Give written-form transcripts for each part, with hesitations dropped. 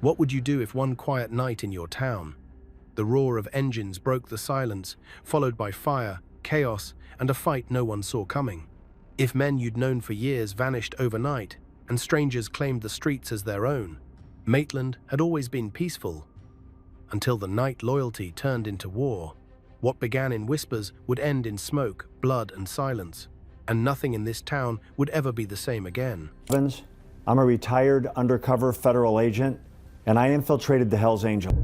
What would you do if one quiet night in your town, the roar of engines broke the silence, followed by fire, chaos, and a fight no one saw coming? If men you'd known for years vanished overnight, and strangers claimed the streets as their own? Maitland had always been peaceful, until the night loyalty turned into war. What began in whispers would end in smoke, blood, and silence, and nothing in this town would ever be the same again. I'm a retired undercover federal agent, and I infiltrated the Hells Angels.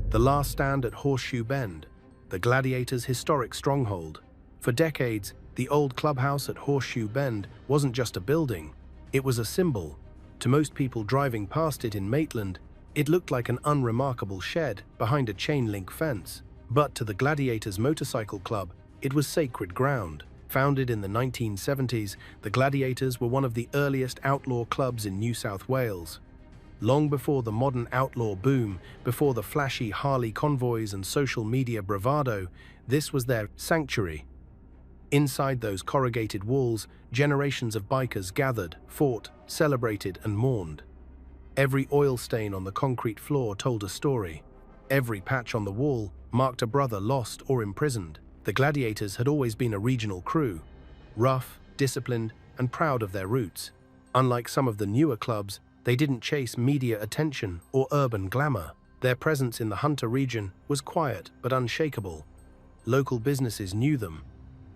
The last stand at Horseshoe Bend, the Gladiators' historic stronghold. For decades, the old clubhouse at Horseshoe Bend wasn't just a building, it was a symbol. To most people driving past it in Maitland, it looked like an unremarkable shed behind a chain-link fence. But to the Gladiators Motorcycle Club, it was sacred ground. Founded in the 1970s, the Gladiators were one of the earliest outlaw clubs in New South Wales. Long before the modern outlaw boom, before the flashy Harley convoys and social media bravado, this was their sanctuary. Inside those corrugated walls, generations of bikers gathered, fought, celebrated, and mourned. Every oil stain on the concrete floor told a story. Every patch on the wall marked a brother lost or imprisoned. The Gladiators had always been a regional crew, rough, disciplined, and proud of their roots. Unlike some of the newer clubs, they didn't chase media attention or urban glamour. Their presence in the Hunter region was quiet but unshakable. Local businesses knew them.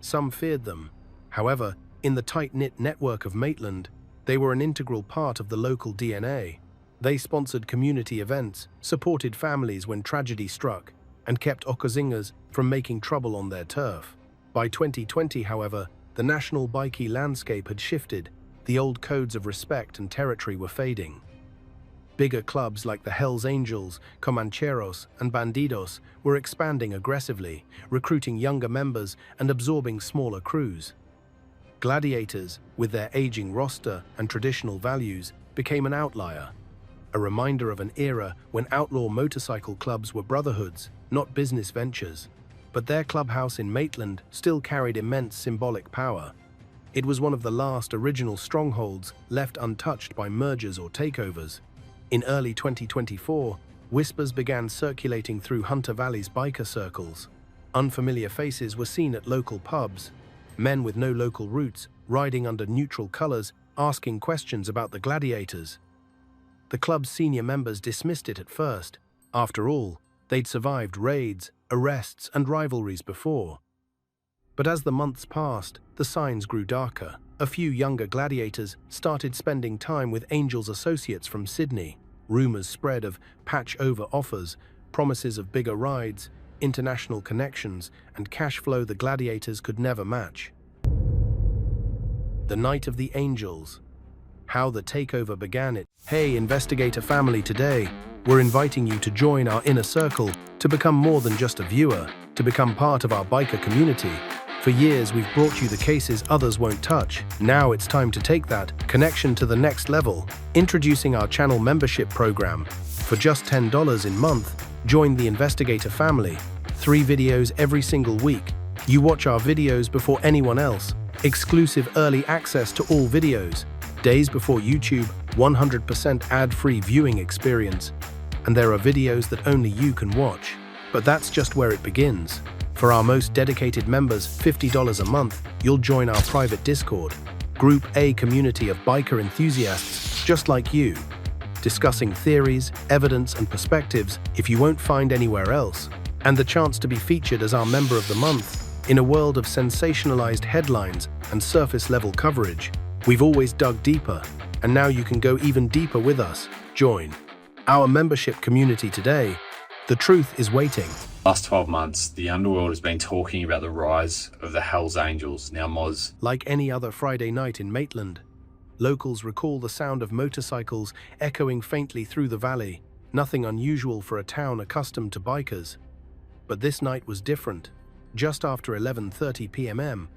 Some feared them. However, in the tight-knit network of Maitland, they were an integral part of the local DNA. They sponsored community events, supported families when tragedy struck, and kept Okazingers from making trouble on their turf. By 2020, however, the national bikie landscape had shifted. The old codes of respect and territory were fading. Bigger clubs like the Hells Angels, Comancheros, and Bandidos were expanding aggressively, recruiting younger members and absorbing smaller crews. Gladiators, with their aging roster and traditional values, became an outlier, a reminder of an era when outlaw motorcycle clubs were brotherhoods, not business ventures. But their clubhouse in Maitland still carried immense symbolic power. It was one of the last original strongholds left untouched by mergers or takeovers. In early 2024, whispers began circulating through Hunter Valley's biker circles. Unfamiliar faces were seen at local pubs, men with no local roots, riding under neutral colors, asking questions about the Gladiators. The club's senior members dismissed it at first. After all, they'd survived raids, arrests, and rivalries before. But as the months passed, the signs grew darker. A few younger gladiators started spending time with Angels associates from Sydney. Rumors spread of patch-over offers, promises of bigger rides, international connections, and cash flow the Gladiators could never match. The Night of the Angels. How the takeover began it. Hey, Investigator family, today, we're inviting you to join our inner circle, to become more than just a viewer, to become part of our biker community. For years, we've brought you the cases others won't touch. Now it's time to take that connection to the next level. Introducing our channel membership program. For just $10 a month, join the Investigator family. 3 videos every single week. You watch our videos before anyone else. Exclusive early access to all videos. Days before YouTube, 100% ad-free viewing experience. And there are videos that only you can watch. But that's just where it begins. For our most dedicated members, $50 a month, you'll join our private Discord, Group A community of biker enthusiasts just like you, discussing theories, evidence, and perspectives if you won't find anywhere else, and the chance to be featured as our Member of the Month. In a world of sensationalized headlines and surface-level coverage, we've always dug deeper, and now you can go even deeper with us. Join our membership community today. The truth is waiting. Last 12 months, the underworld has been talking about the rise of the Hells Angels, now Moz. Like any other Friday night in Maitland, locals recall the sound of motorcycles echoing faintly through the valley, nothing unusual for a town accustomed to bikers. But this night was different. Just after 11:30 p.m,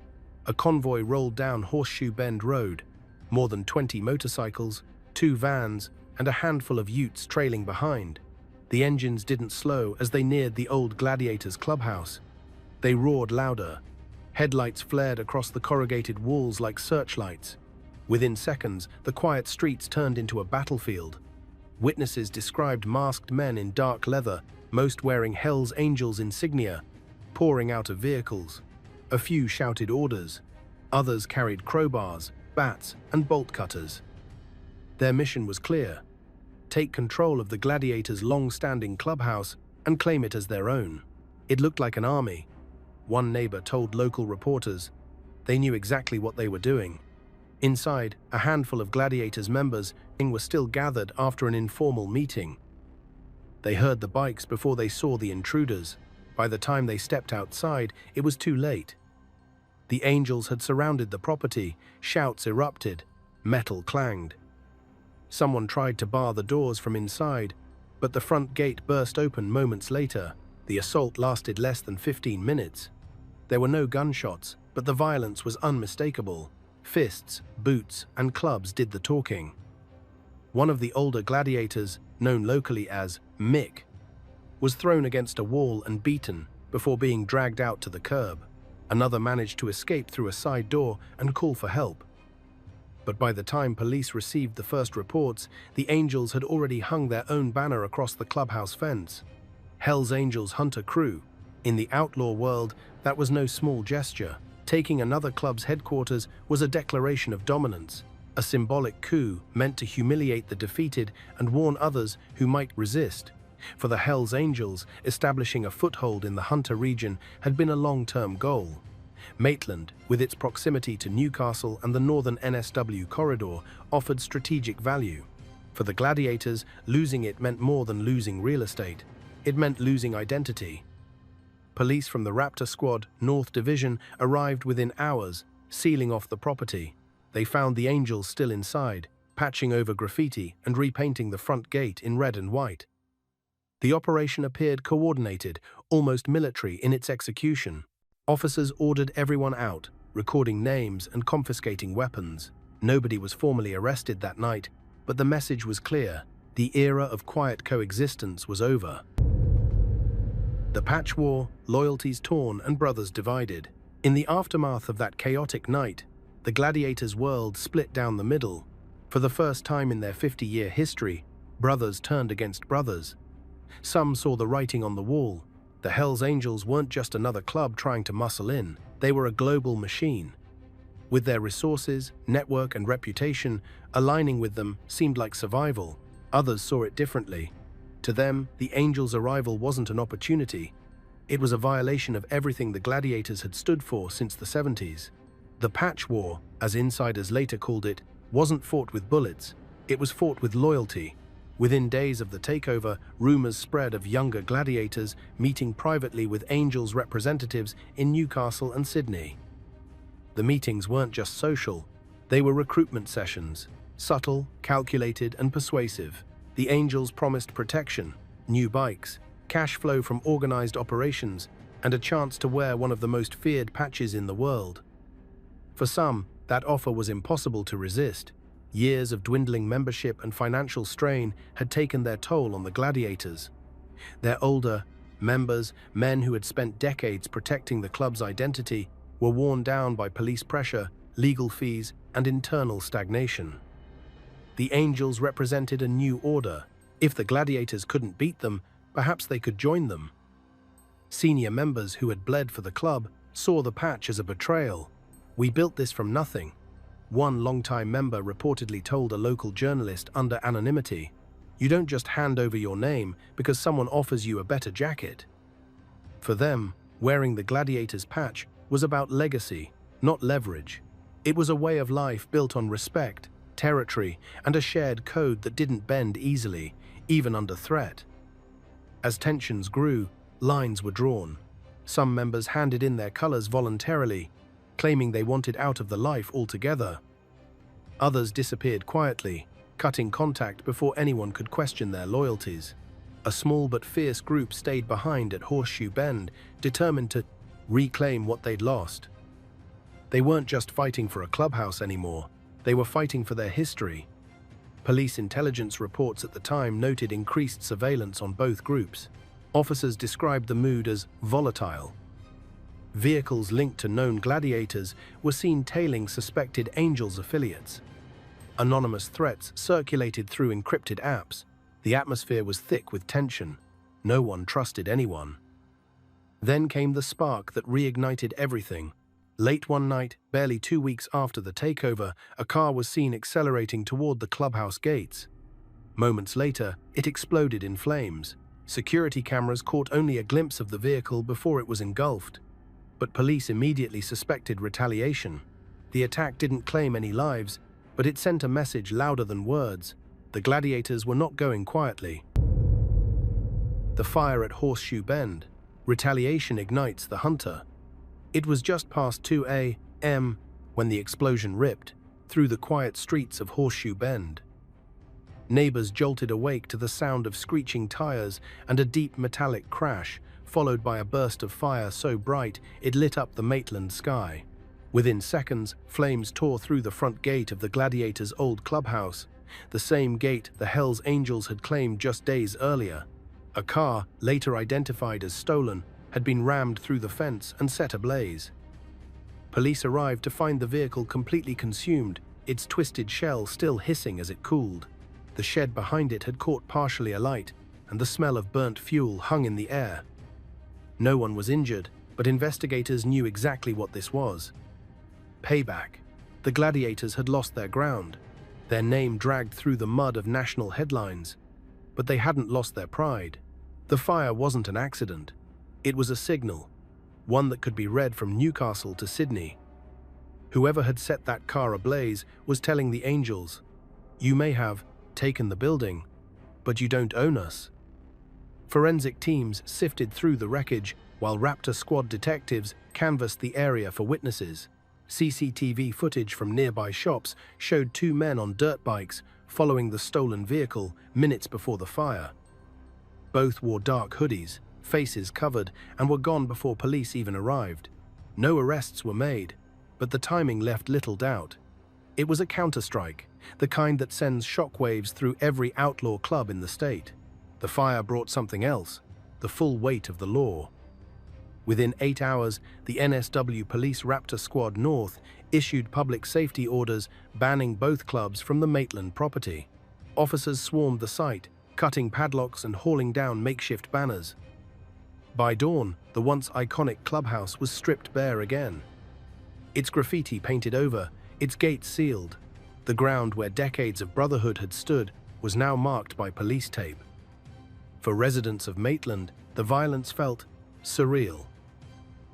a convoy rolled down Horseshoe Bend Road, more than 20 motorcycles, 2 vans, and a handful of utes trailing behind. The engines didn't slow as they neared the old Gladiators clubhouse. They roared louder. Headlights flared across the corrugated walls like searchlights. Within seconds, the quiet streets turned into a battlefield. Witnesses described masked men in dark leather, most wearing Hell's Angels insignia, pouring out of vehicles. A few shouted orders. Others carried crowbars, bats, and bolt cutters. Their mission was clear: take control of the Gladiators' long-standing clubhouse and claim it as their own. It looked like an army. One neighbor told local reporters. They knew exactly what they were doing. Inside, a handful of Gladiators members were still gathered after an informal meeting. They heard the bikes before they saw the intruders. By the time they stepped outside, it was too late. The Angels had surrounded the property, shouts erupted, metal clanged. Someone tried to bar the doors from inside, but the front gate burst open moments later. The assault lasted less than 15 minutes. There were no gunshots, but the violence was unmistakable. Fists, boots, and clubs did the talking. One of the older Gladiators, known locally as Mick, was thrown against a wall and beaten before being dragged out to the curb. Another managed to escape through a side door and call for help. But by the time police received the first reports, the Angels had already hung their own banner across the clubhouse fence. Hell's Angels Hunter Crew. In the outlaw world, that was no small gesture. Taking another club's headquarters was a declaration of dominance, a symbolic coup meant to humiliate the defeated and warn others who might resist. For the Hell's Angels, establishing a foothold in the Hunter region had been a long-term goal. Maitland, with its proximity to Newcastle and the northern NSW corridor, offered strategic value. For the Gladiators, losing it meant more than losing real estate. It meant losing identity. Police from the Raptor Squad, North Division, arrived within hours, sealing off the property. They found the Angels still inside, patching over graffiti and repainting the front gate in red and white. The operation appeared coordinated, almost military in its execution. Officers ordered everyone out, recording names and confiscating weapons. Nobody was formally arrested that night, but the message was clear: the era of quiet coexistence was over. The patch war, loyalties torn, and brothers divided. In the aftermath of that chaotic night, the Gladiators' world split down the middle. For the first time in their 50-year history, brothers turned against brothers. Some saw the writing on the wall. The Hell's Angels weren't just another club trying to muscle in. They were a global machine. With their resources, network, and reputation, aligning with them seemed like survival. Others saw it differently. To them, the Angels' arrival wasn't an opportunity. It was a violation of everything the Gladiators had stood for since the 70s. The Patch War, as insiders later called it, wasn't fought with bullets. It was fought with loyalty. Within days of the takeover, rumors spread of younger Gladiators meeting privately with Angels representatives in Newcastle and Sydney. The meetings weren't just social. They were recruitment sessions, subtle, calculated, and persuasive. The Angels promised protection, new bikes, cash flow from organized operations, and a chance to wear one of the most feared patches in the world. For some, that offer was impossible to resist. Years of dwindling membership and financial strain had taken their toll on the Gladiators. Their older members, men who had spent decades protecting the club's identity, were worn down by police pressure, legal fees, and internal stagnation. The Angels represented a new order. If the Gladiators couldn't beat them, perhaps they could join them. Senior members who had bled for the club saw the patch as a betrayal. "We built this from nothing," one longtime member reportedly told a local journalist under anonymity. "You don't just hand over your name because someone offers you a better jacket." For them, wearing the Gladiators patch was about legacy, not leverage. It was a way of life built on respect, territory, and a shared code that didn't bend easily, even under threat. As tensions grew, lines were drawn. Some members handed in their colors voluntarily, claiming they wanted out of the life altogether. Others disappeared quietly, cutting contact before anyone could question their loyalties. A small but fierce group stayed behind at Horseshoe Bend, determined to reclaim what they'd lost. They weren't just fighting for a clubhouse anymore. They were fighting for their history. Police intelligence reports at the time noted increased surveillance on both groups. Officers described the mood as volatile. Vehicles linked to known Gladiators were seen tailing suspected Angels affiliates. Anonymous threats circulated through encrypted apps. The atmosphere was thick with tension. No one trusted anyone. Then came the spark that reignited everything. Late one night, barely 2 weeks after the takeover, a car was seen accelerating toward the clubhouse gates. Moments later, it exploded in flames. Security cameras caught only a glimpse of the vehicle before it was engulfed. But police immediately suspected retaliation. The attack didn't claim any lives, but it sent a message louder than words. The Gladiators were not going quietly. The fire at Horseshoe Bend. Retaliation ignites the hunter. It was just past 2 a.m. when the explosion ripped through the quiet streets of Horseshoe Bend. Neighbors jolted awake to the sound of screeching tires and a deep metallic crash, followed by a burst of fire so bright it lit up the Maitland sky. Within seconds, flames tore through the front gate of the Gladiators' old clubhouse, the same gate the Hells Angels had claimed just days earlier. A car, later identified as stolen, had been rammed through the fence and set ablaze. Police arrived to find the vehicle completely consumed, its twisted shell still hissing as it cooled. The shed behind it had caught partially alight, and the smell of burnt fuel hung in the air. No one was injured, but investigators knew exactly what this was. Payback. The Gladiators had lost their ground, their name dragged through the mud of national headlines. But they hadn't lost their pride. The fire wasn't an accident. It was a signal, one that could be read from Newcastle to Sydney. Whoever had set that car ablaze was telling the Angels, "You may have taken the building, but you don't own us." Forensic teams sifted through the wreckage, while Raptor squad detectives canvassed the area for witnesses. CCTV footage from nearby shops showed 2 men on dirt bikes following the stolen vehicle minutes before the fire. Both wore dark hoodies, faces covered, and were gone before police even arrived. No arrests were made, but the timing left little doubt. It was a counterstrike, the kind that sends shockwaves through every outlaw club in the state. The fire brought something else, the full weight of the law. Within 8 hours, the NSW Police Raptor Squad North issued public safety orders banning both clubs from the Maitland property. Officers swarmed the site, cutting padlocks and hauling down makeshift banners. By dawn, the once iconic clubhouse was stripped bare again. Its graffiti painted over, its gates sealed. The ground where decades of brotherhood had stood was now marked by police tape. For residents of Maitland, the violence felt surreal.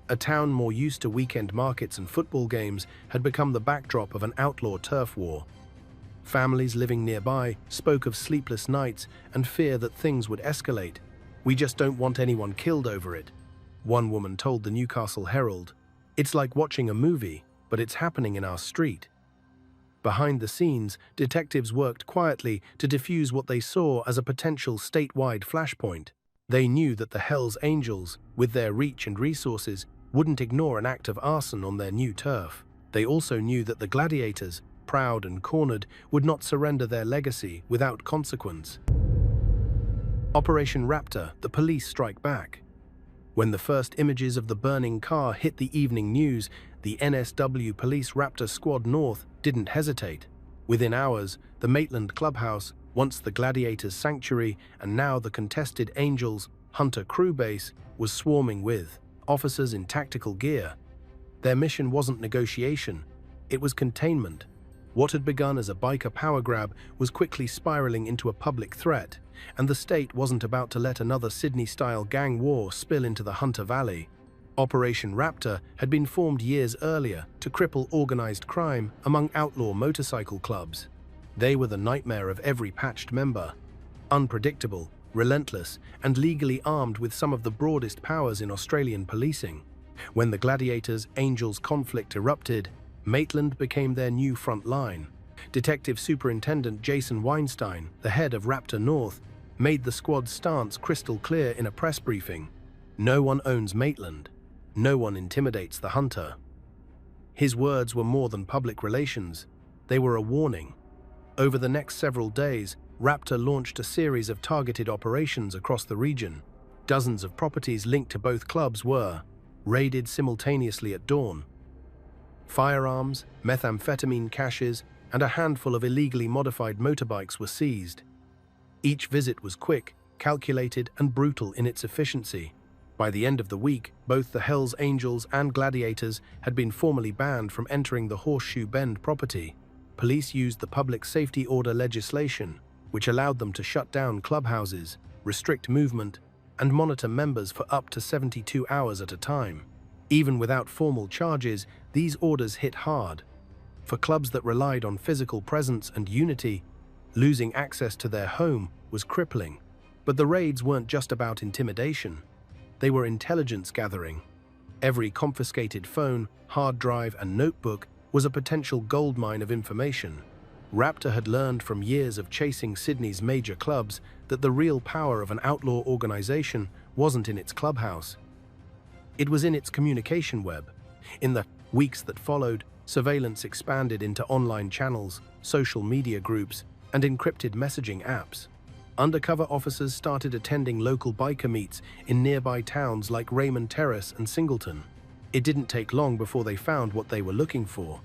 A town more used to weekend markets and football games had become the backdrop of an outlaw turf war. Families living nearby spoke of sleepless nights and fear that things would escalate. "We just don't want anyone killed over it," one woman told the Newcastle Herald. "It's like watching a movie, but it's happening in our street." Behind the scenes, detectives worked quietly to defuse what they saw as a potential statewide flashpoint. They knew that the Hells Angels, with their reach and resources, wouldn't ignore an act of arson on their new turf. They also knew that the Gladiators, proud and cornered, would not surrender their legacy without consequence. Operation Raptor, the police strike back. When the first images of the burning car hit the evening news, the NSW Police Raptor Squad North didn't hesitate. Within hours, the Maitland clubhouse, once the Gladiators' sanctuary and now the contested Angels Hunter crew base, was swarming with officers in tactical gear. Their mission wasn't negotiation, it was containment. What had begun as a biker power grab was quickly spiraling into a public threat, and the state wasn't about to let another Sydney-style gang war spill into the Hunter Valley. Operation Raptor had been formed years earlier to cripple organized crime among outlaw motorcycle clubs. They were the nightmare of every patched member. Unpredictable, relentless, and legally armed with some of the broadest powers in Australian policing. When the Gladiators' Angels conflict erupted, Maitland became their new front line. Detective Superintendent Jason Weinstein, the head of Raptor North, made the squad's stance crystal clear in a press briefing. "No one owns Maitland. No one intimidates the hunter." His words were more than public relations. They were a warning. Over the next several days, Raptor launched a series of targeted operations across the region. Dozens of properties linked to both clubs were raided simultaneously at dawn. Firearms, methamphetamine caches, and a handful of illegally modified motorbikes were seized. Each visit was quick, calculated, and brutal in its efficiency. By the end of the week, both the Hells Angels and Gladiators had been formally banned from entering the Horseshoe Bend property. Police used the public safety order legislation, which allowed them to shut down clubhouses, restrict movement, and monitor members for up to 72 hours at a time. Even without formal charges, these orders hit hard. For clubs that relied on physical presence and unity, losing access to their home was crippling. But the raids weren't just about intimidation. They were intelligence gathering. Every confiscated phone, hard drive, and notebook was a potential goldmine of information. Raptor had learned from years of chasing Sydney's major clubs that the real power of an outlaw organization wasn't in its clubhouse. It was in its communication web. In the weeks that followed, surveillance expanded into online channels, social media groups, and encrypted messaging apps. Undercover officers started attending local biker meets in nearby towns like Raymond Terrace and Singleton. It didn't take long before they found what they were looking for.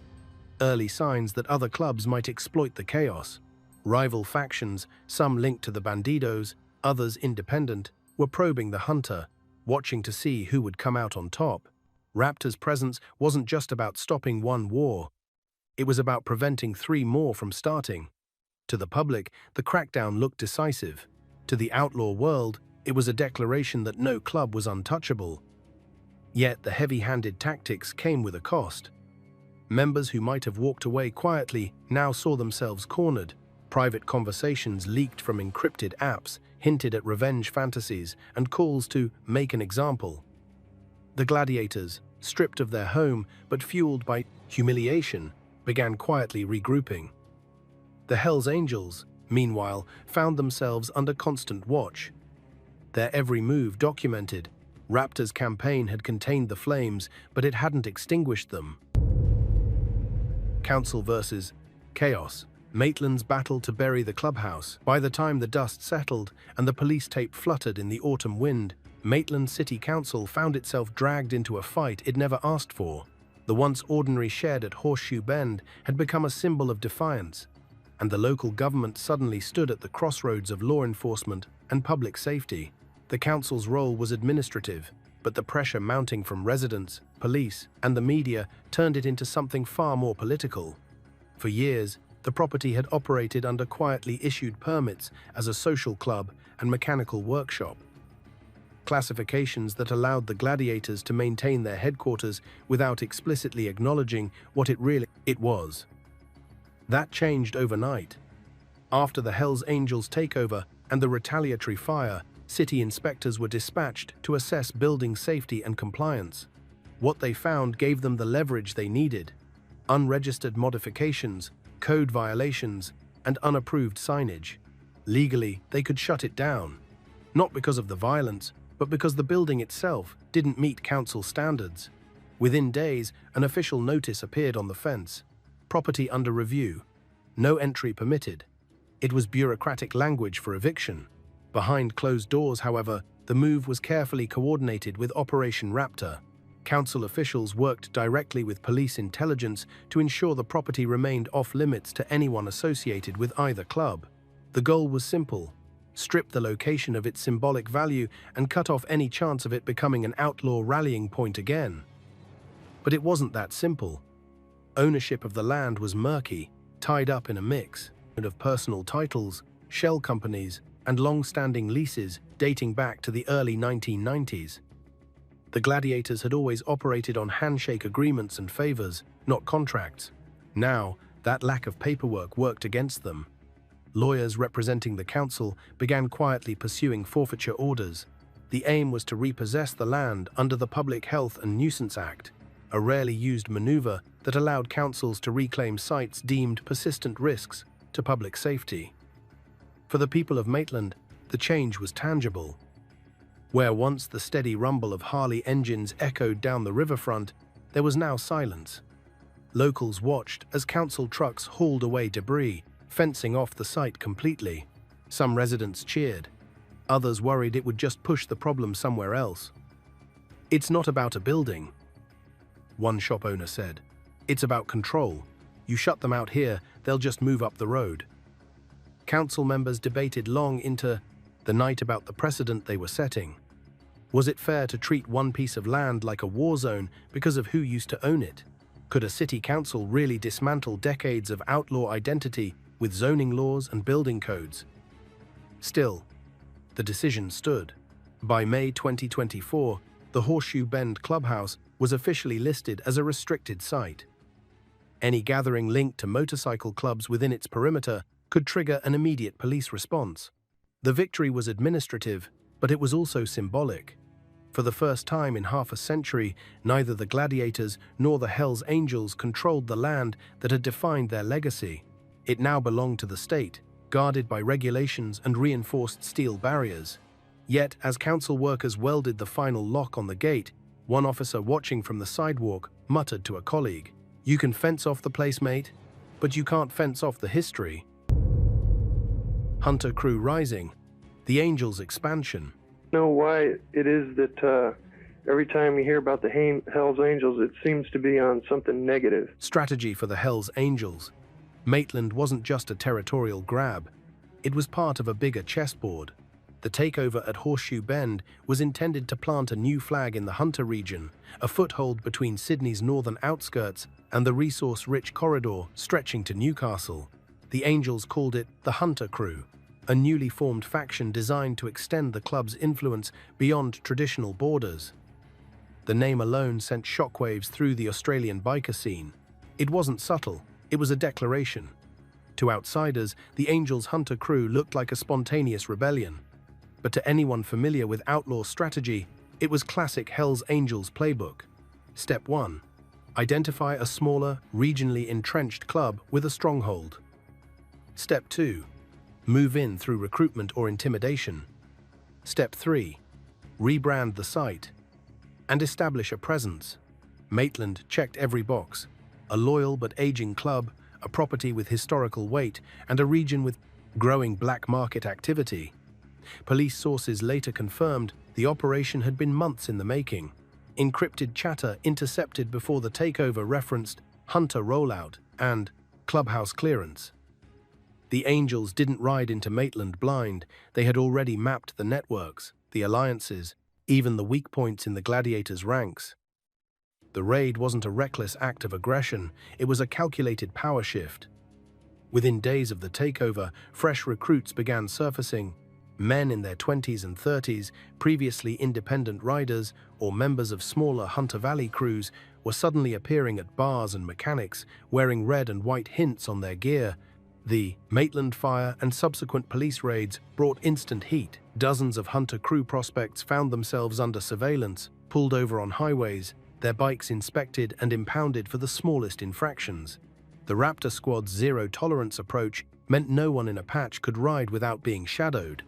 Early signs that other clubs might exploit the chaos. Rival factions, some linked to the Bandidos, others independent, were probing the hunter, watching to see who would come out on top. Raptor's presence wasn't just about stopping one war. It was about preventing 3 more from starting. To the public, the crackdown looked decisive. To the outlaw world, it was a declaration that no club was untouchable. Yet the heavy-handed tactics came with a cost. Members who might have walked away quietly now saw themselves cornered. Private conversations leaked from encrypted apps hinted at revenge fantasies and calls to make an example. The Gladiators, stripped of their home but fueled by humiliation, began quietly regrouping. The Hells Angels, meanwhile, found themselves under constant watch. Their every move documented. Raptor's campaign had contained the flames, but it hadn't extinguished them. Council versus chaos. Maitland's battle to bury the clubhouse. By the time the dust settled and the police tape fluttered in the autumn wind, Maitland City Council found itself dragged into a fight it never asked for. The once ordinary shed at Horseshoe Bend had become a symbol of defiance, and the local government suddenly stood at the crossroads of law enforcement and public safety. The council's role was administrative, but the pressure mounting from residents, police, and the media turned it into something far more political. For years, the property had operated under quietly issued permits as a social club and mechanical workshop. Classifications that allowed the Gladiators to maintain their headquarters without explicitly acknowledging what it really was. That changed overnight. After the Hells Angels takeover and the retaliatory fire, city inspectors were dispatched to assess building safety and compliance. What they found gave them the leverage they needed: unregistered modifications, code violations, and unapproved signage. Legally, they could shut it down, not because of the violence, but because the building itself didn't meet council standards. Within days, an official notice appeared on the fence: property under review, no entry permitted. It was bureaucratic language for eviction. Behind closed doors, however, the move was carefully coordinated with Operation Raptor. Council officials worked directly with police intelligence to ensure the property remained off-limits to anyone associated with either club. The goal was simple: strip the location of its symbolic value and cut off any chance of it becoming an outlaw rallying point again. But it wasn't that simple. Ownership of the land was murky, tied up in a mix of personal titles, shell companies, and long-standing leases dating back to the early 1990s. The Gladiators had always operated on handshake agreements and favors, not contracts. Now, that lack of paperwork worked against them. Lawyers representing the council began quietly pursuing forfeiture orders. The aim was to repossess the land under the Public Health and Nuisance Act, a rarely used maneuver that allowed councils to reclaim sites deemed persistent risks to public safety. For the people of Maitland, the change was tangible. Where once the steady rumble of Harley engines echoed down the riverfront, there was now silence. Locals watched as council trucks hauled away debris, fencing off the site completely. Some residents cheered. Others worried it would just push the problem somewhere else. "It's not about a building," one shop owner said. "It's about control. You shut them out here, they'll just move up the road." Council members debated long into the night about the precedent they were setting. Was it fair to treat one piece of land like a war zone because of who used to own it? Could a city council really dismantle decades of outlaw identity with zoning laws and building codes? Still, the decision stood. By May 2024, the Horseshoe Bend Clubhouse was officially listed as a restricted site. Any gathering linked to motorcycle clubs within its perimeter could trigger an immediate police response. The victory was administrative, but it was also symbolic. For the first time in half a century, neither the Gladiators nor the Hells Angels controlled the land that had defined their legacy. It now belonged to the state, guarded by regulations and reinforced steel barriers. Yet, as council workers welded the final lock on the gate, one officer watching from the sidewalk muttered to a colleague, "You can fence off the place, mate, but you can't fence off the history." Hunter Crew Rising, the Angels expansion. Know why it is that every time you hear about the Hells Angels, it seems to be on something negative. Strategy for the Hells Angels. Maitland wasn't just a territorial grab. It was part of a bigger chessboard. The takeover at Horseshoe Bend was intended to plant a new flag in the Hunter region, a foothold between Sydney's northern outskirts and the resource-rich corridor stretching to Newcastle. The Angels called it the Hunter Crew, a newly formed faction designed to extend the club's influence beyond traditional borders. The name alone sent shockwaves through the Australian biker scene. It wasn't subtle, it was a declaration. To outsiders, the Angels' Hunter Crew looked like a spontaneous rebellion. But to anyone familiar with outlaw strategy, it was classic Hells Angels playbook. Step 1. Identify a smaller, regionally entrenched club with a stronghold. Step 2. Move in through recruitment or intimidation. Step 3. Rebrand the site and establish a presence. Maitland checked every box. A loyal but aging club, a property with historical weight, and a region with growing black market activity. Police sources later confirmed the operation had been months in the making. Encrypted chatter intercepted before the takeover referenced Hunter rollout and clubhouse clearance. The Angels didn't ride into Maitland blind. They had already mapped the networks, the alliances, even the weak points in the Gladiators' ranks. The raid wasn't a reckless act of aggression, it was a calculated power shift. Within days of the takeover, fresh recruits began surfacing. Men in their 20s and 30s, previously independent riders or members of smaller Hunter Valley crews, were suddenly appearing at bars and mechanics, wearing red and white hints on their gear. The Maitland fire and subsequent police raids brought instant heat. Dozens of Hunter Crew prospects found themselves under surveillance, pulled over on highways, their bikes inspected and impounded for the smallest infractions. The Raptor squad's zero-tolerance approach meant no one in a patch could ride without being shadowed.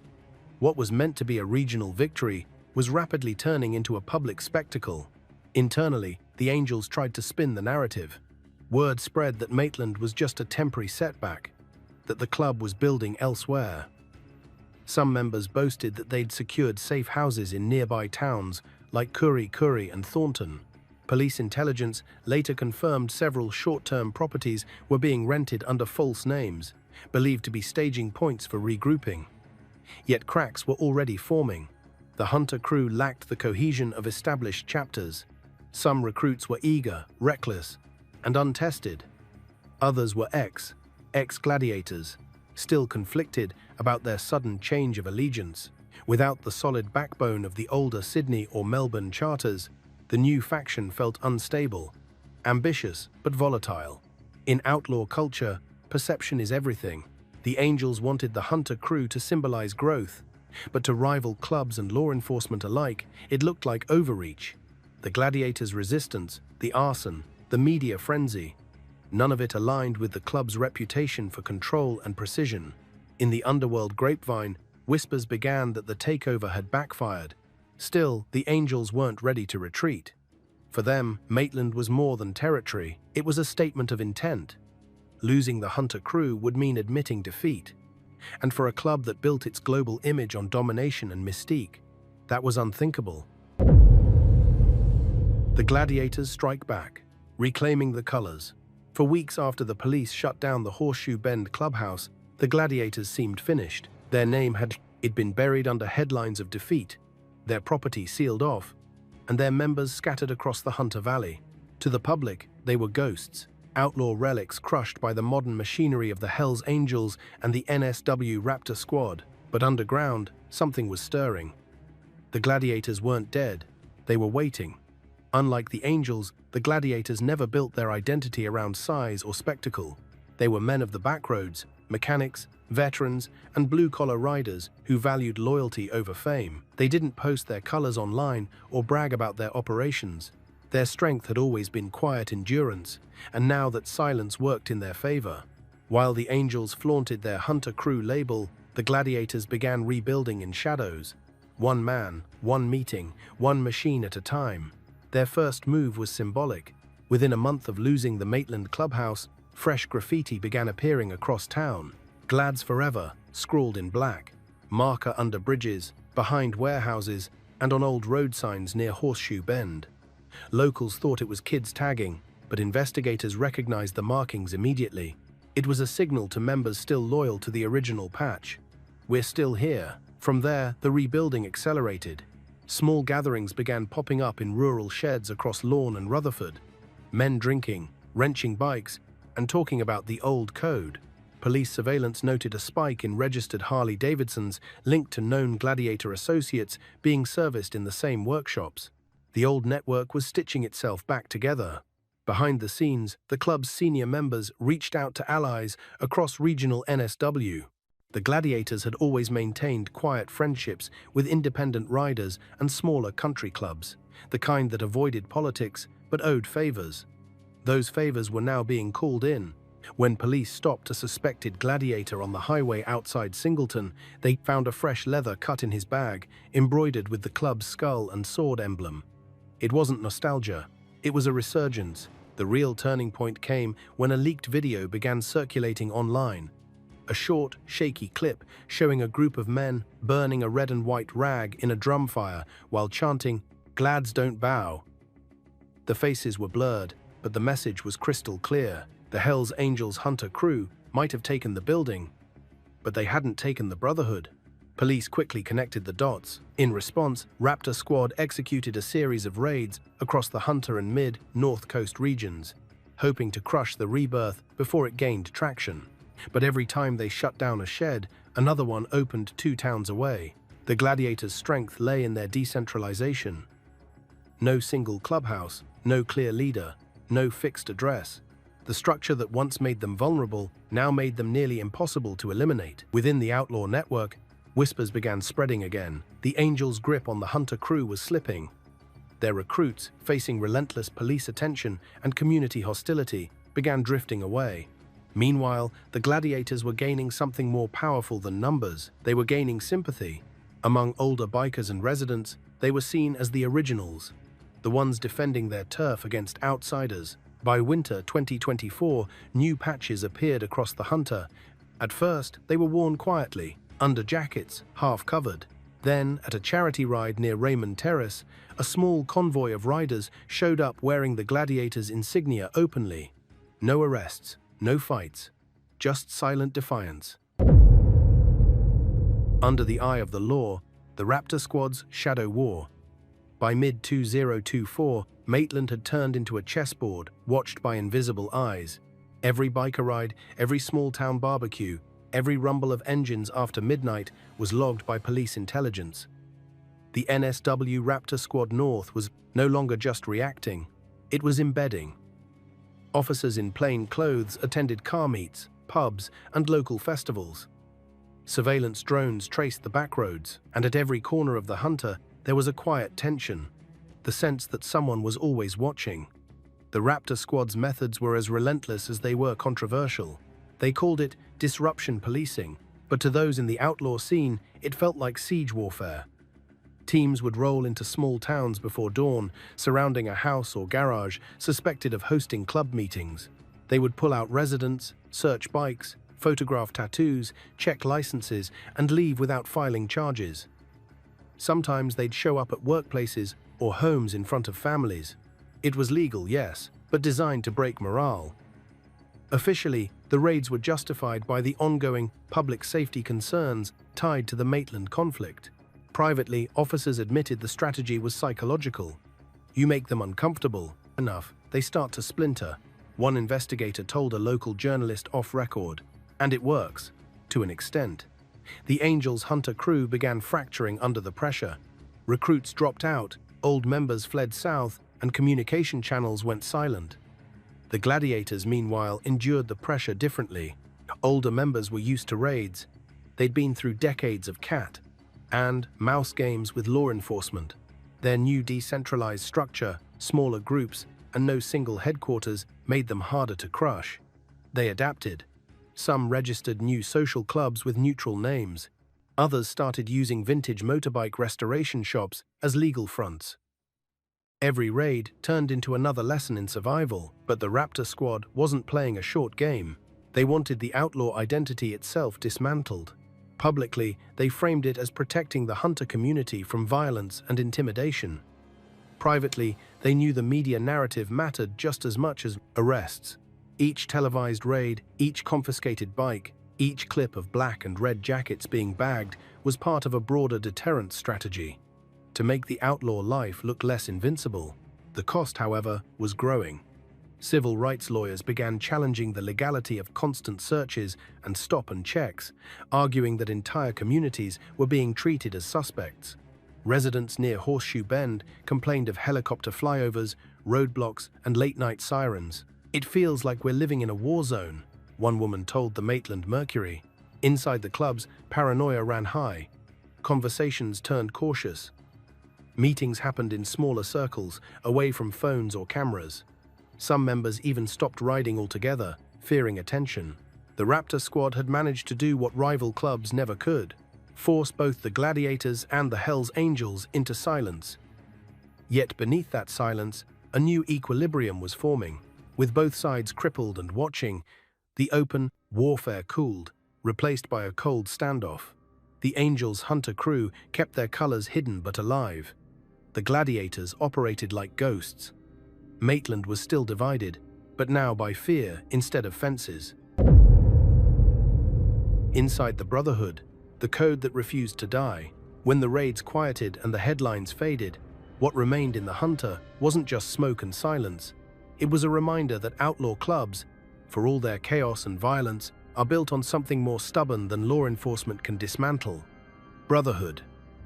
What was meant to be a regional victory was rapidly turning into a public spectacle. Internally, the Angels tried to spin the narrative. Word spread that Maitland was just a temporary setback, that the club was building elsewhere. Some members boasted that they'd secured safe houses in nearby towns like Curry and Thornton. Police intelligence later confirmed several short-term properties were being rented under false names, believed to be staging points for regrouping. Yet cracks were already forming. The Hunter Crew lacked the cohesion of established chapters. Some recruits were eager, reckless, and untested. Others were ex-gladiators, still conflicted about their sudden change of allegiance. Without the solid backbone of the older Sydney or Melbourne charters, the new faction felt unstable, ambitious but volatile. In outlaw culture, perception is everything. The Angels wanted the Hunter Crew to symbolize growth, but to rival clubs and law enforcement alike, it looked like overreach. The Gladiators' resistance, the arson, the media frenzy, none of it aligned with the club's reputation for control and precision. In the underworld grapevine, whispers began that the takeover had backfired. Still, the Angels weren't ready to retreat. For them, Maitland was more than territory, it was a statement of intent. Losing the Hunter Crew would mean admitting defeat. And for a club that built its global image on domination and mystique, that was unthinkable. The Gladiators strike back, reclaiming the colors. For weeks after the police shut down the Horseshoe Bend clubhouse, The Gladiators seemed finished. Their name had been buried under headlines of defeat, their property sealed off, and their members scattered across the Hunter Valley. To the public, they were ghosts, outlaw relics crushed by the modern machinery of the Hells Angels and the NSW Raptor squad. But underground, something was stirring. The Gladiators weren't dead, they were waiting. Unlike the Angels, the Gladiators never built their identity around size or spectacle. They were men of the backroads, mechanics, veterans, and blue-collar riders who valued loyalty over fame. They didn't post their colors online or brag about their operations. Their strength had always been quiet endurance, and now that silence worked in their favor. While the Angels flaunted their Hunter Crew label, the Gladiators began rebuilding in shadows. One man, one meeting, one machine at a time. Their first move was symbolic. Within a month of losing the Maitland clubhouse, fresh graffiti began appearing across town. Glads Forever, scrawled in black. Marker under bridges, behind warehouses, and on old road signs near Horseshoe Bend. Locals thought it was kids tagging, but investigators recognized the markings immediately. It was a signal to members still loyal to the original patch. "We're still here." From there, the rebuilding accelerated. Small gatherings began popping up in rural sheds across Lawn and Rutherford. Men drinking, wrenching bikes, and talking about the old code. Police surveillance noted a spike in registered Harley-Davidsons linked to known Gladiator associates being serviced in the same workshops. The old network was stitching itself back together. Behind the scenes, the club's senior members reached out to allies across regional NSW. The Gladiators had always maintained quiet friendships with independent riders and smaller country clubs, the kind that avoided politics but owed favors. Those favors were now being called in. When police stopped a suspected Gladiator on the highway outside Singleton, they found a fresh leather cut in his bag, embroidered with the club's skull and sword emblem. It wasn't nostalgia, it was a resurgence. The real turning point came when a leaked video began circulating online. A short, shaky clip showing a group of men burning a red and white rag in a drum fire while chanting, "Glads don't bow." The faces were blurred, but the message was crystal clear. The Hells Angels Hunter Crew might have taken the building, but they hadn't taken the Brotherhood. Police quickly connected the dots. In response, Raptor Squad executed a series of raids across the Hunter and Mid-North Coast regions, hoping to crush the rebirth before it gained traction. But every time they shut down a shed, another one opened 2 towns away. The Gladiators' strength lay in their decentralization. No single clubhouse, no clear leader, no fixed address. The structure that once made them vulnerable now made them nearly impossible to eliminate. Within the outlaw network, whispers began spreading again. The Angels' grip on the Hunter Crew was slipping. Their recruits, facing relentless police attention and community hostility, began drifting away. Meanwhile, the Gladiators were gaining something more powerful than numbers. They were gaining sympathy. Among older bikers and residents, they were seen as the originals, the ones defending their turf against outsiders. By winter 2024, new patches appeared across the Hunter. At first, they were worn quietly, under jackets, half covered. Then, at a charity ride near Raymond Terrace, a small convoy of riders showed up wearing the Gladiators' insignia openly. No arrests, no fights, just silent defiance. Under the eye of the law, the Raptor Squad's shadow war. By mid-2024, Maitland had turned into a chessboard watched by invisible eyes. Every biker ride, every small-town barbecue, every rumble of engines after midnight was logged by police intelligence. The NSW Raptor Squad North was no longer just reacting, it was embedding. Officers in plain clothes attended car meets, pubs, and local festivals. Surveillance drones traced the backroads, and at every corner of the Hunter, there was a quiet tension, the sense that someone was always watching. The Raptor Squad's methods were as relentless as they were controversial. They called it disruption policing, but to those in the outlaw scene, it felt like siege warfare. Teams would roll into small towns before dawn, surrounding a house or garage suspected of hosting club meetings. They would pull out residents, search bikes, photograph tattoos, check licenses, and leave without filing charges. Sometimes they'd show up at workplaces or homes in front of families. It was legal, yes, but designed to break morale. Officially, the raids were justified by the ongoing public safety concerns tied to the Maitland conflict. Privately, officers admitted the strategy was psychological. You make them uncomfortable enough, they start to splinter. One investigator told a local journalist off record, and it works, to an extent. The Angels Hunter crew began fracturing under the pressure. Recruits dropped out, old members fled south, and communication channels went silent. The Gladiators, meanwhile, endured the pressure differently. Older members were used to raids. They'd been through decades of cat and mouse games with law enforcement. Their new decentralized structure, smaller groups, and no single headquarters made them harder to crush. They adapted. Some registered new social clubs with neutral names. Others started using vintage motorbike restoration shops as legal fronts. Every raid turned into another lesson in survival, but the Raptor squad wasn't playing a short game. They wanted the outlaw identity itself dismantled. Publicly, they framed it as protecting the hunter community from violence and intimidation. Privately, they knew the media narrative mattered just as much as arrests. Each televised raid, each confiscated bike, each clip of black and red jackets being bagged was part of a broader deterrent strategy. To make the outlaw life look less invincible. The cost, however, was growing. Civil rights lawyers began challenging the legality of constant searches and stop and checks, arguing that entire communities were being treated as suspects. Residents near Horseshoe Bend complained of helicopter flyovers, roadblocks, and late-night sirens. "It feels like we're living in a war zone," one woman told the Maitland Mercury. Inside the clubs, paranoia ran high. Conversations turned cautious. Meetings happened in smaller circles, away from phones or cameras. Some members even stopped riding altogether, fearing attention. The Raptor squad had managed to do what rival clubs never could: force both the Gladiators and the Hells Angels into silence. Yet beneath that silence, a new equilibrium was forming. With both sides crippled and watching, the open warfare cooled, replaced by a cold standoff. The Angels Hunter crew kept their colors hidden but alive. The Gladiators operated like ghosts. Maitland was still divided, but now by fear instead of fences. Inside the Brotherhood, the code that refused to die, when the raids quieted and the headlines faded, what remained in the Hunter wasn't just smoke and silence. It was a reminder that outlaw clubs, for all their chaos and violence, are built on something more stubborn than law enforcement can dismantle: brotherhood.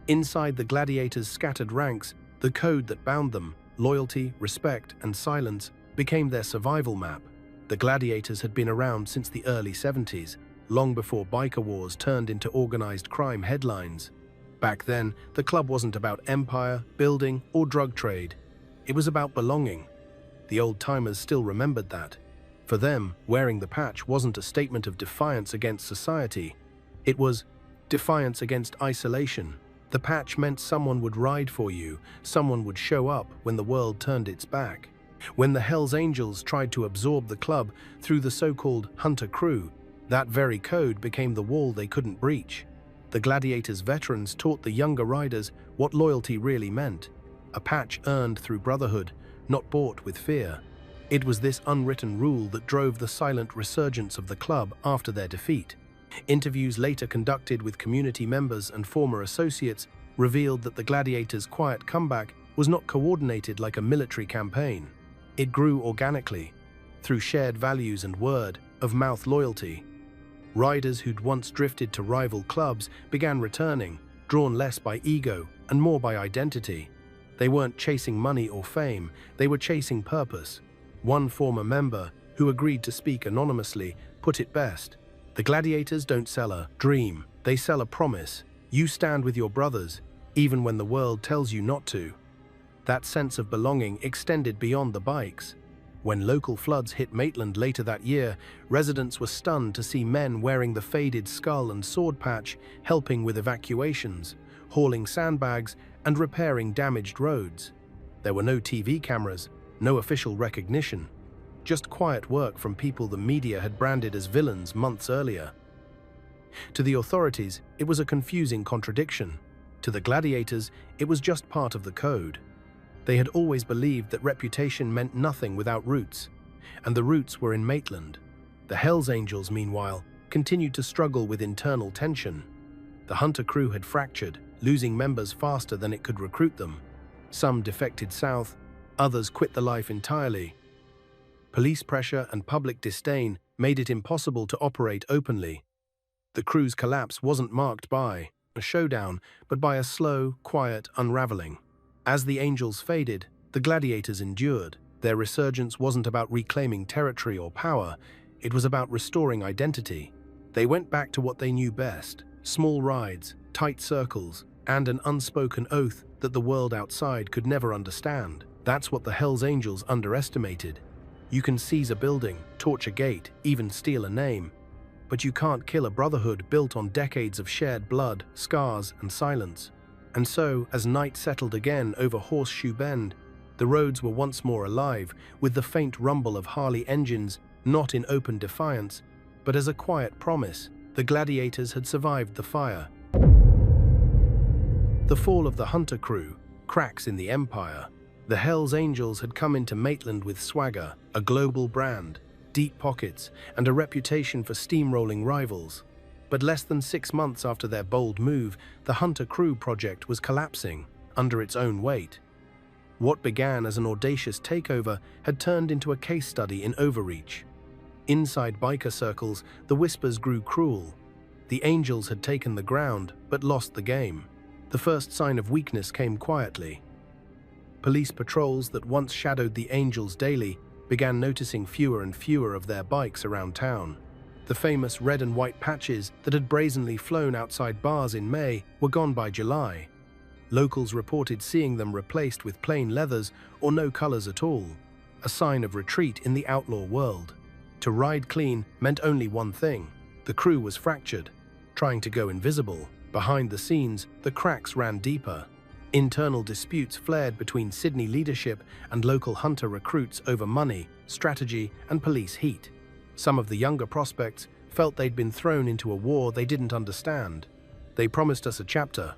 Inside the Gladiators' scattered ranks, the code that bound them, loyalty, respect, and silence, became their survival map. The Gladiators had been around since the early 70s, long before biker wars turned into organized crime headlines. Back then, the club wasn't about empire, building, or drug trade. It was about belonging. The old-timers still remembered that. For them, wearing the patch wasn't a statement of defiance against society. It was defiance against isolation. The patch meant someone would ride for you, someone would show up when the world turned its back. When the Hells Angels tried to absorb the club through the so-called Hunter crew, that very code became the wall they couldn't breach. The Gladiators' veterans taught the younger riders what loyalty really meant: a patch earned through brotherhood, not bought with fear. It was this unwritten rule that drove the silent resurgence of the club after their defeat. Interviews later conducted with community members and former associates revealed that the Gladiators' quiet comeback was not coordinated like a military campaign. It grew organically, through shared values and word-of-mouth loyalty. Riders who'd once drifted to rival clubs began returning, drawn less by ego and more by identity. They weren't chasing money or fame, they were chasing purpose. One former member, who agreed to speak anonymously, put it best: "The Gladiators don't sell a dream, they sell a promise. You stand with your brothers, even when the world tells you not to." That sense of belonging extended beyond the bikes. When local floods hit Maitland later that year, residents were stunned to see men wearing the faded skull and sword patch helping with evacuations, hauling sandbags, and repairing damaged roads. There were no TV cameras, no official recognition. Just quiet work from people the media had branded as villains months earlier. To the authorities, it was a confusing contradiction. To the Gladiators, it was just part of the code. They had always believed that reputation meant nothing without roots, and the roots were in Maitland. The Hells Angels, meanwhile, continued to struggle with internal tension. The Hunter crew had fractured, losing members faster than it could recruit them. Some defected south, others quit the life entirely. Police pressure and public disdain made it impossible to operate openly. The crew's collapse wasn't marked by a showdown, but by a slow, quiet unraveling. As the Angels faded, the Gladiators endured. Their resurgence wasn't about reclaiming territory or power, it was about restoring identity. They went back to what they knew best: small rides, tight circles, and an unspoken oath that the world outside could never understand. That's what the Hells Angels underestimated. You can seize a building, torch a gate, even steal a name. But you can't kill a brotherhood built on decades of shared blood, scars, and silence. And so, as night settled again over Horseshoe Bend, the roads were once more alive, with the faint rumble of Harley engines, not in open defiance, but as a quiet promise. The Gladiators had survived the fire. The fall of the Hunter crew, cracks in the empire. The Hells Angels had come into Maitland with swagger, a global brand, deep pockets, and a reputation for steamrolling rivals. But less than 6 months after their bold move, the Hunter crew project was collapsing under its own weight. What began as an audacious takeover had turned into a case study in overreach. Inside biker circles, the whispers grew cruel. The Angels had taken the ground, but lost the game. The first sign of weakness came quietly. Police patrols that once shadowed the Angels daily began noticing fewer and fewer of their bikes around town. The famous red and white patches that had brazenly flown outside bars in May were gone by July. Locals reported seeing them replaced with plain leathers or no colors at all, a sign of retreat in the outlaw world. To ride clean meant only one thing: the crew was fractured, trying to go invisible. Behind the scenes, the cracks ran deeper. Internal disputes flared between Sydney leadership and local Hunter recruits over money, strategy, and police heat. Some of the younger prospects felt they'd been thrown into a war they didn't understand. "They promised us a chapter,"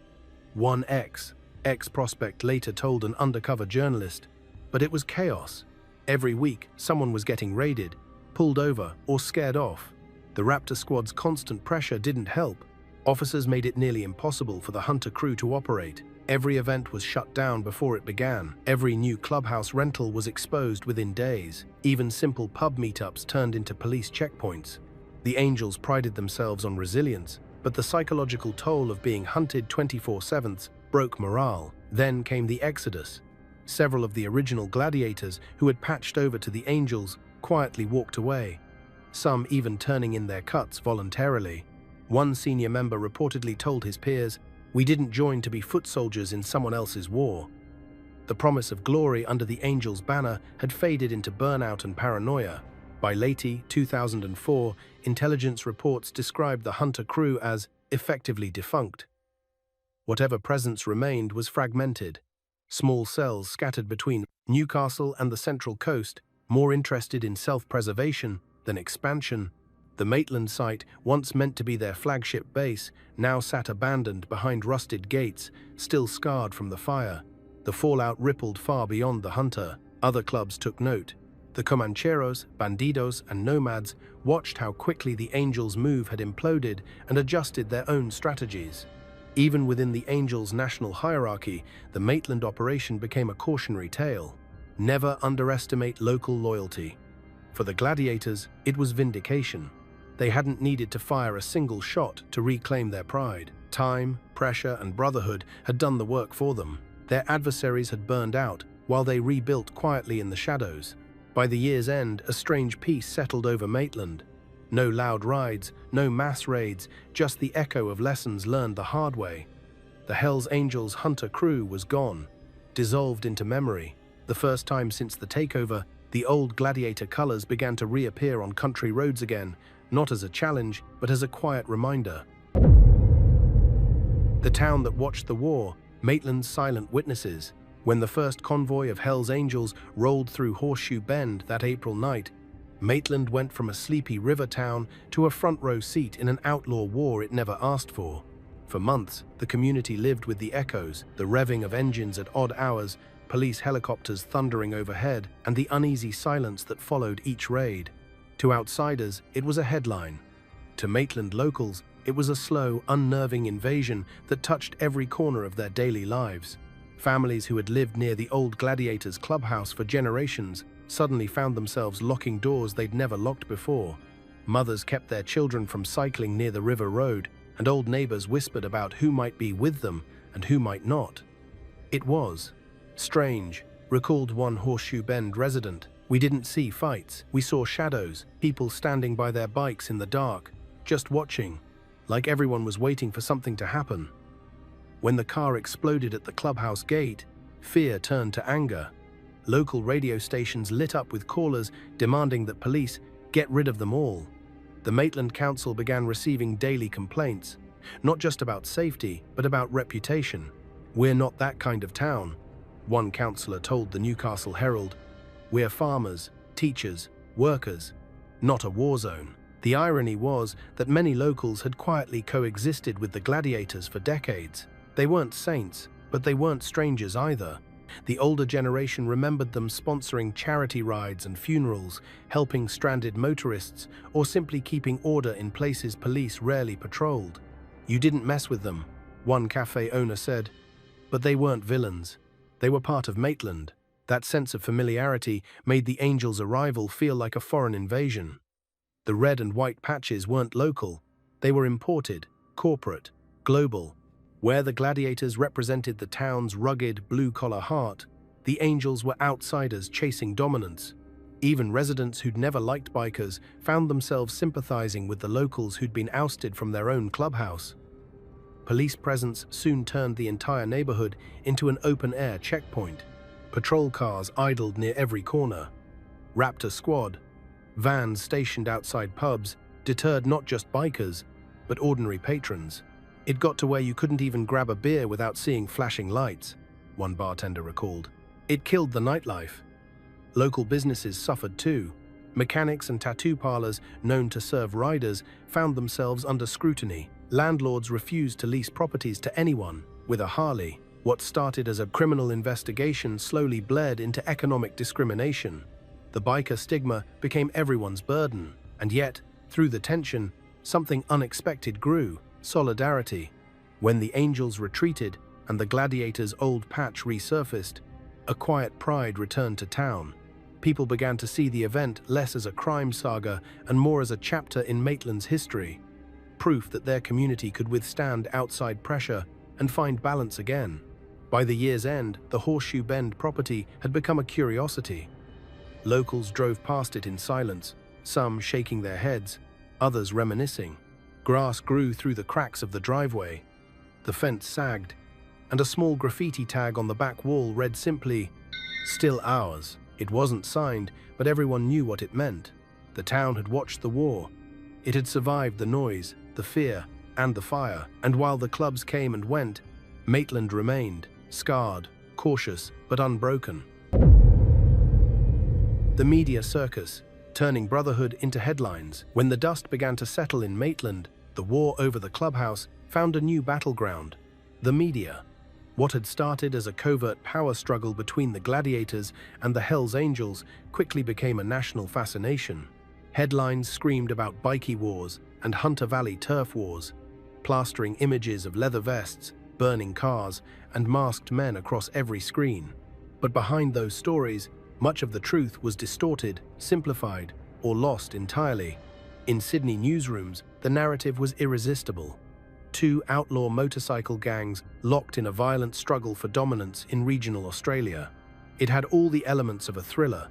one ex-prospect later told an undercover journalist, but it was chaos. Every week, someone was getting raided, pulled over, or scared off. The Raptor squad's constant pressure didn't help. Officers made it nearly impossible for the Hunter crew to operate. Every event was shut down before it began. Every new clubhouse rental was exposed within days. Even simple pub meetups turned into police checkpoints. The Angels prided themselves on resilience, but the psychological toll of being hunted 24/7 broke morale. Then came the exodus. Several of the original Gladiators who had patched over to the Angels quietly walked away, some even turning in their cuts voluntarily. One senior member reportedly told his peers, "We didn't join to be foot soldiers in someone else's war." The promise of glory under the Angels' banner had faded into burnout and paranoia. By late 2004, intelligence reports described the Hunter crew as effectively defunct. Whatever presence remained was fragmented. Small cells scattered between Newcastle and the Central Coast, more interested in self-preservation than expansion. The Maitland site, once meant to be their flagship base, now sat abandoned behind rusted gates, still scarred from the fire. The fallout rippled far beyond the Hunter. Other clubs took note. The Comancheros, Bandidos, and Nomads watched how quickly the Angels' move had imploded and adjusted their own strategies. Even within the Angels' national hierarchy, the Maitland operation became a cautionary tale. Never underestimate local loyalty. For the Gladiators, it was vindication. They hadn't needed to fire a single shot to reclaim their pride. Time, pressure, and brotherhood had done the work for them. Their adversaries had burned out, while they rebuilt quietly in the shadows. By the year's end, a strange peace settled over Maitland. No loud rides, no mass raids, just the echo of lessons learned the hard way. The Hells Angels Hunter crew was gone, dissolved into memory. The first time since the takeover, the old Gladiator colors began to reappear on country roads again, not as a challenge, but as a quiet reminder. The town that watched the war, Maitland's silent witnesses. When the first convoy of Hells Angels rolled through Horseshoe Bend that April night, Maitland went from a sleepy river town to a front-row seat in an outlaw war it never asked for. For months, the community lived with the echoes, the revving of engines at odd hours, police helicopters thundering overhead, and the uneasy silence that followed each raid. To outsiders, it was a headline. To Maitland locals, it was a slow, unnerving invasion that touched every corner of their daily lives. Families who had lived near the old Gladiators clubhouse for generations suddenly found themselves locking doors they'd never locked before. Mothers kept their children from cycling near the river road, and old neighbors whispered about who might be with them and who might not. It was strange, recalled one Horseshoe Bend resident. We didn't see fights. We saw shadows, people standing by their bikes in the dark, just watching, like everyone was waiting for something to happen. When the car exploded at the clubhouse gate, fear turned to anger. Local radio stations lit up with callers demanding that police get rid of them all. The Maitland Council began receiving daily complaints, not just about safety, but about reputation. "We're not that kind of town," one councillor told the Newcastle Herald. "We're farmers, teachers, workers, not a war zone." The irony was that many locals had quietly coexisted with the Gladiators for decades. They weren't saints, but they weren't strangers either. The older generation remembered them sponsoring charity rides and funerals, helping stranded motorists, or simply keeping order in places police rarely patrolled. "You didn't mess with them," one cafe owner said. But they weren't villains. They were part of Maitland. That sense of familiarity made the Angels' arrival feel like a foreign invasion. The red and white patches weren't local. They were imported, corporate, global. Where the Gladiators represented the town's rugged, blue-collar heart, the Angels were outsiders chasing dominance. Even residents who'd never liked bikers found themselves sympathizing with the locals who'd been ousted from their own clubhouse. Police presence soon turned the entire neighborhood into an open-air checkpoint. Patrol cars idled near every corner. Raptor squad, vans stationed outside pubs, deterred not just bikers, but ordinary patrons. It got to where you couldn't even grab a beer without seeing flashing lights, one bartender recalled. It killed the nightlife. Local businesses suffered too. Mechanics and tattoo parlors known to serve riders found themselves under scrutiny. Landlords refused to lease properties to anyone with a Harley. What started as a criminal investigation slowly bled into economic discrimination. The biker stigma became everyone's burden, and yet, through the tension, something unexpected grew: solidarity. When the Angels retreated and the Gladiators' old patch resurfaced, a quiet pride returned to town. People began to see the event less as a crime saga and more as a chapter in Maitland's history, proof that their community could withstand outside pressure and find balance again. By the year's end, the Horseshoe Bend property had become a curiosity. Locals drove past it in silence, some shaking their heads, others reminiscing. Grass grew through the cracks of the driveway. The fence sagged, and a small graffiti tag on the back wall read simply, "Still ours." It wasn't signed, but everyone knew what it meant. The town had watched the war. It had survived the noise, the fear, and the fire. And while the clubs came and went, Maitland remained, scarred, cautious, but unbroken. The media circus, turning brotherhood into headlines. When the dust began to settle in Maitland, the war over the clubhouse found a new battleground: the media. What had started as a covert power struggle between the Gladiators and the Hells Angels quickly became a national fascination. Headlines screamed about bikie wars and Hunter Valley turf wars, plastering images of leather vests, burning cars, and masked men across every screen. But behind those stories, much of the truth was distorted, simplified, or lost entirely. In Sydney newsrooms, the narrative was irresistible. Two outlaw motorcycle gangs locked in a violent struggle for dominance in regional Australia. It had all the elements of a thriller: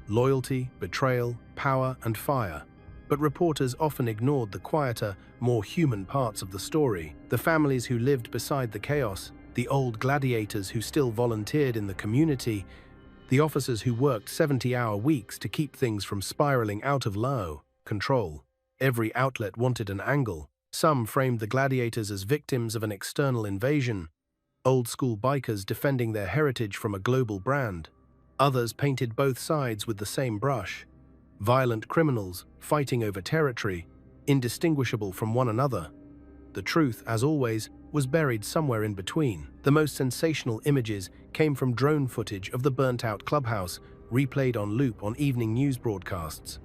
loyalty, betrayal, power, and fire. But reporters often ignored the quieter, more human parts of the story. The families who lived beside the chaos, the old gladiators who still volunteered in the community, the officers who worked 70-hour weeks to keep things from spiraling out of control. Every outlet wanted an angle. Some framed the gladiators as victims of an external invasion, old-school bikers defending their heritage from a global brand. Others painted both sides with the same brush: violent criminals fighting over territory, indistinguishable from one another. The truth, as always, was buried somewhere in between. The most sensational images came from drone footage of the burnt-out clubhouse, replayed on loop on evening news broadcasts.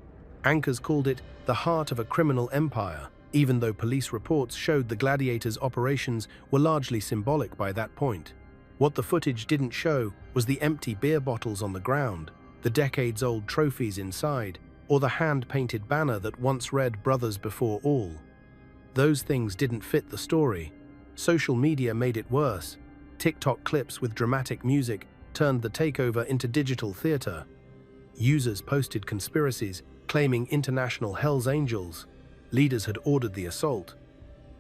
Anchors called it the heart of a criminal empire, even though police reports showed the Gladiators' operations were largely symbolic by that point. What the footage didn't show was the empty beer bottles on the ground, the decades-old trophies inside, or the hand-painted banner that once read "Brothers Before All." Those things didn't fit the story. Social media made it worse. TikTok clips with dramatic music turned the takeover into digital theater. Users posted conspiracies claiming international Hells Angels. Leaders had ordered the assault.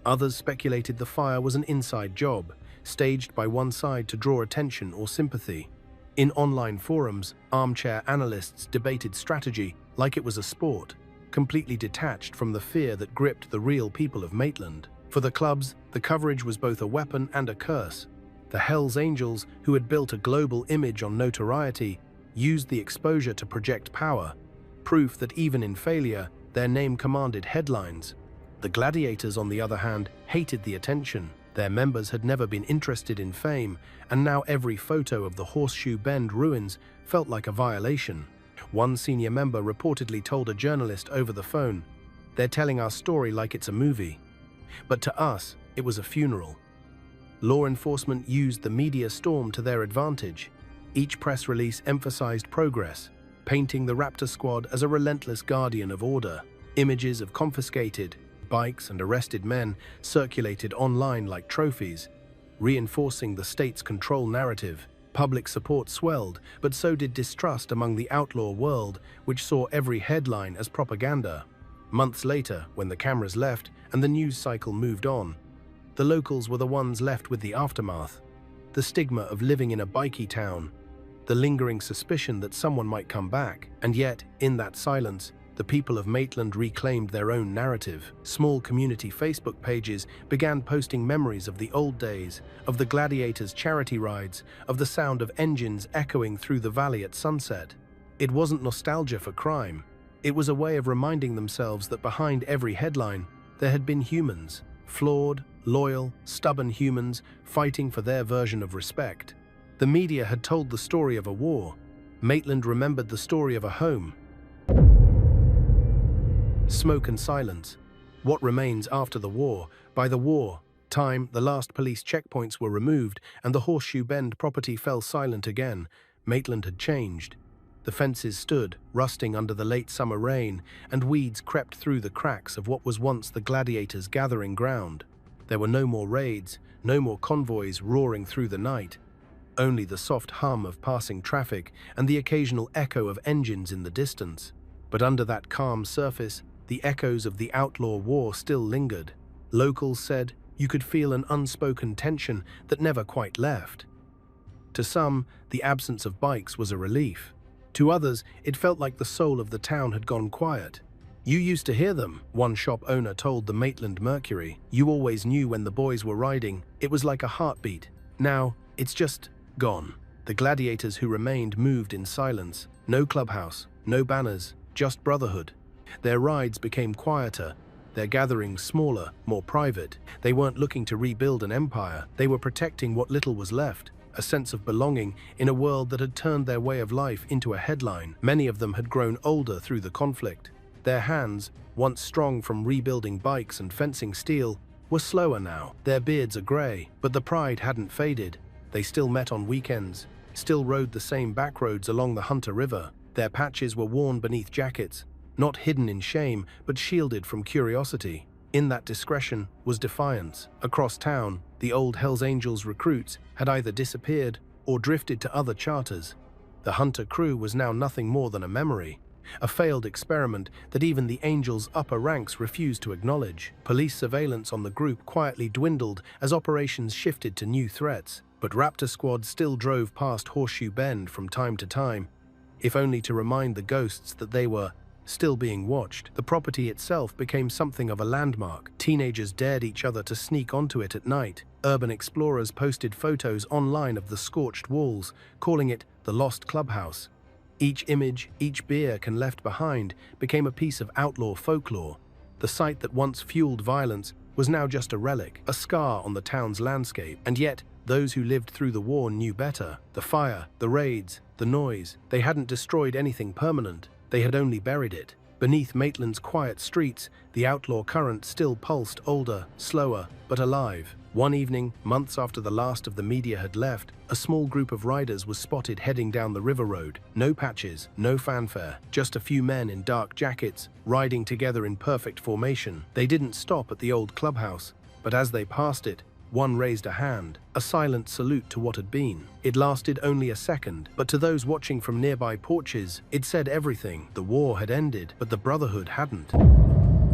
Others speculated the fire was an inside job, staged by one side to draw attention or sympathy. In online forums, armchair analysts debated strategy like it was a sport, completely detached from the fear that gripped the real people of Maitland. For the clubs, the coverage was both a weapon and a curse. The Hells Angels, who had built a global image on notoriety, used the exposure to project power, proof that even in failure, their name commanded headlines. The Gladiators, on the other hand, hated the attention. Their members had never been interested in fame, and now every photo of the Horseshoe Bend ruins felt like a violation. One senior member reportedly told a journalist over the phone, "They're telling our story like it's a movie." But to us, it was a funeral. Law enforcement used the media storm to their advantage. Each press release emphasized progress, painting the Raptor squad as a relentless guardian of order. Images of confiscated bikes and arrested men circulated online like trophies, reinforcing the state's control narrative. Public support swelled, but so did distrust among the outlaw world, which saw every headline as propaganda. Months later, when the cameras left and the news cycle moved on, the locals were the ones left with the aftermath. The stigma of living in a bikey town, the lingering suspicion that someone might come back, and yet, in that silence, the people of Maitland reclaimed their own narrative. Small community Facebook pages began posting memories of the old days, of the Gladiators' charity rides, of the sound of engines echoing through the valley at sunset. It wasn't nostalgia for crime. It was a way of reminding themselves that behind every headline, there had been humans, flawed, loyal, stubborn humans fighting for their version of respect. The media had told the story of a war. Maitland remembered the story of a home. Smoke and silence. What remains after the war? By the war time, the last police checkpoints were removed and the Horseshoe Bend property fell silent again. Maitland had changed. The fences stood, rusting under the late summer rain, and weeds crept through the cracks of what was once the Gladiators' gathering ground. There were no more raids, no more convoys roaring through the night. Only the soft hum of passing traffic and the occasional echo of engines in the distance. But under that calm surface, the echoes of the outlaw war still lingered. Locals said you could feel an unspoken tension that never quite left. To some, the absence of bikes was a relief. To others, it felt like the soul of the town had gone quiet. "You used to hear them," one shop owner told the Maitland Mercury. "You always knew when the boys were riding. It was like a heartbeat. Now, it's just gone." The Gladiators who remained moved in silence. No clubhouse, no banners, just brotherhood. Their rides became quieter, their gatherings smaller, more private. They weren't looking to rebuild an empire. They were protecting what little was left, a sense of belonging in a world that had turned their way of life into a headline. Many of them had grown older through the conflict. Their hands, once strong from rebuilding bikes and fencing steel, were slower now. Their beards are grey, but the pride hadn't faded. They still met on weekends, still rode the same back roads along the Hunter River. Their patches were worn beneath jackets, not hidden in shame, but shielded from curiosity. In that discretion was defiance. Across town, the old Hells Angels recruits had either disappeared or drifted to other charters. The Hunter crew was now nothing more than a memory, a failed experiment that even the Angels' upper ranks refused to acknowledge. Police surveillance on the group quietly dwindled as operations shifted to new threats, but Raptor squads still drove past Horseshoe Bend from time to time, if only to remind the ghosts that they were still being watched. The property itself became something of a landmark. Teenagers dared each other to sneak onto it at night. Urban explorers posted photos online of the scorched walls, calling it the Lost Clubhouse. Each image, each beer can left behind became a piece of outlaw folklore. The site that once fueled violence was now just a relic, a scar on the town's landscape. And yet, those who lived through the war knew better. The fire, the raids, the noise, they hadn't destroyed anything permanent. They had only buried it. Beneath Maitland's quiet streets, the outlaw current still pulsed, older, slower, but alive. One evening, months after the last of the media had left, a small group of riders was spotted heading down the river road. No patches, no fanfare, just a few men in dark jackets, riding together in perfect formation. They didn't stop at the old clubhouse, but as they passed it, one raised a hand, a silent salute to what had been. It lasted only a second, but to those watching from nearby porches, it said everything. The war had ended, but the Brotherhood hadn't.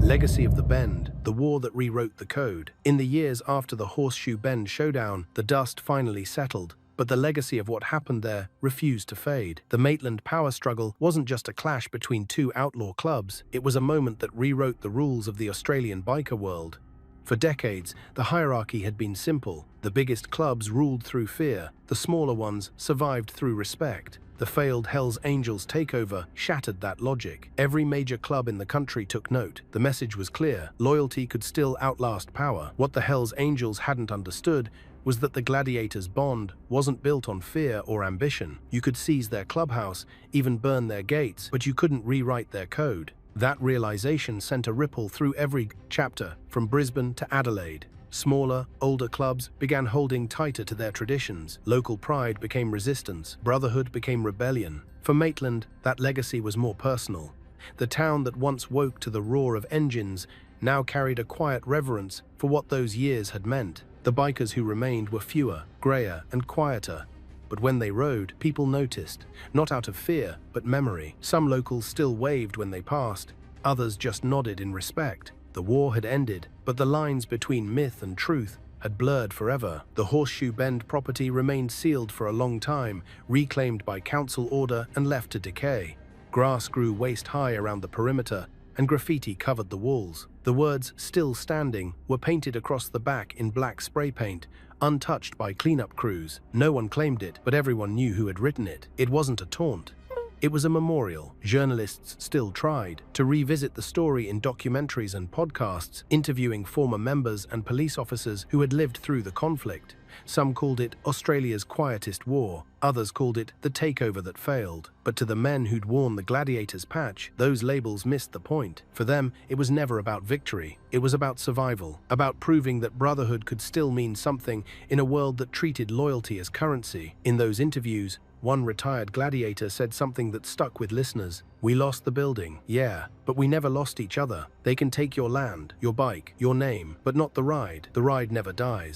Legacy of the Bend, the war that rewrote the code. In the years after the Horseshoe Bend Showdown, the dust finally settled, but the legacy of what happened there refused to fade. The Maitland power struggle wasn't just a clash between two outlaw clubs, it was a moment that rewrote the rules of the Australian biker world. For decades, the hierarchy had been simple. The biggest clubs ruled through fear, the smaller ones survived through respect. The failed Hells Angels takeover shattered that logic. Every major club in the country took note. The message was clear: loyalty could still outlast power. What the Hells Angels hadn't understood was that the Gladiators' bond wasn't built on fear or ambition. You could seize their clubhouse, even burn their gates, but you couldn't rewrite their code. That realization sent a ripple through every chapter, from Brisbane to Adelaide. Smaller, older clubs began holding tighter to their traditions. Local pride became resistance. Brotherhood became rebellion. For Maitland, that legacy was more personal. The town that once woke to the roar of engines now carried a quiet reverence for what those years had meant. The bikers who remained were fewer, grayer, and quieter. But when they rode, people noticed, not out of fear, but memory. Some locals still waved when they passed, others just nodded in respect. The war had ended, but the lines between myth and truth had blurred forever. The Horseshoe Bend property remained sealed for a long time, reclaimed by council order and left to decay. Grass grew waist-high around the perimeter, and graffiti covered the walls. The words "still standing" were painted across the back in black spray paint, untouched by cleanup crews. No one claimed it, but everyone knew who had written it. It wasn't a taunt. It was a memorial. Journalists still tried to revisit the story in documentaries and podcasts, interviewing former members and police officers who had lived through the conflict. Some called it Australia's quietest war, others called it the takeover that failed. But to the men who'd worn the Gladiators patch, those labels missed the point. For them, it was never about victory. It was about survival, about proving that brotherhood could still mean something in a world that treated loyalty as currency. In those interviews, one retired gladiator said something that stuck with listeners. "We lost the building, yeah, but we never lost each other. They can take your land, your bike, your name, but not the ride. The ride never dies."